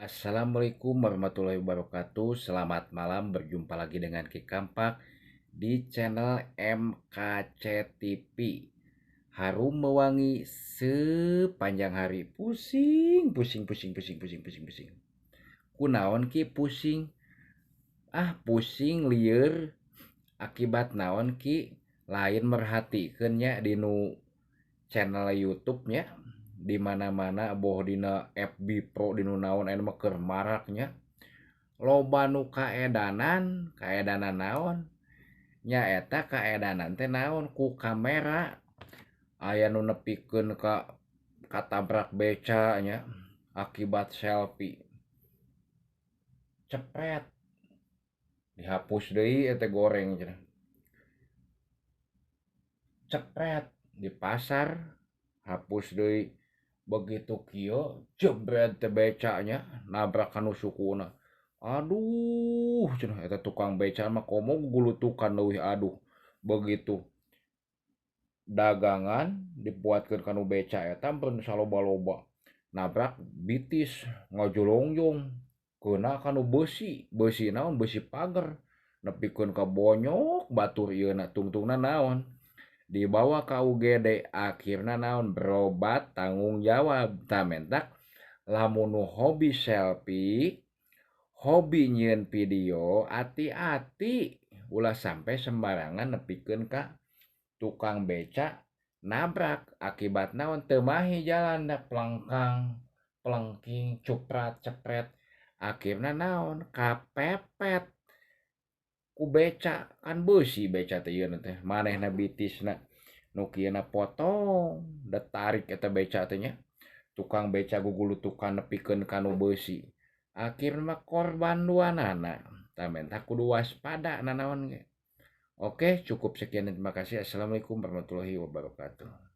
Assalamualaikum warahmatullahi wabarakatuh. Selamat malam, berjumpa lagi dengan Ki Kampak di channel MKC TV. Harum mewangi sepanjang hari. Pusing, pusing, pusing, pusing, pusing, pusing, pusing. Kunaon ki pusing? Pusing lieur akibat naon ki? Lain merhatikeun nya di nu channel YouTube nya. Di mana-mana boh dina FB Pro di nu naon aya mah keur maraknya. Loba nu kaedanan naon nyaeta kaedanan teh naon ku kamera aya nu nepikeun ka katabrak beca nya akibat selfie cepet dihapus deui eta goreng cenah cepet di pasar hapus deui begitu kieu jebret teh becanya nabrak kanu sukuna. Aduh cenah eta tukang beca mah komo gulutukan leuwih aduh. Begitu dagangan dibuatkeun kanu beca eta ampun saloba-loba nabrak bitis ngajolongjong keuna kanu beusi. Beusi naon beusi pager nepikeun ka bonyok batur ieuna tungtungna naon dibawa ka UGD akhirna naon berobat tanggung jawab tamentak lamun nu hobi selfie hobi nyieun video hati-hati ulah sampai sembarangan nepikeun ka tukang beca nabrak akibat naon teu mahi jalan da plengkang plengking cuprat cepret akhirna naon kapepet ku beca kan beusi beca teh ieuna teh manehna bitisna nu kieuna potong da tarik eta beca teh nya tukang beca gugulutukan nepikeun kanu beusi akhirna mah korban duanana tamenta kudu waspada nanaon ge. Oke, cukup sekian dan terima kasih. Assalamualaikum warahmatullahi wabarakatuh.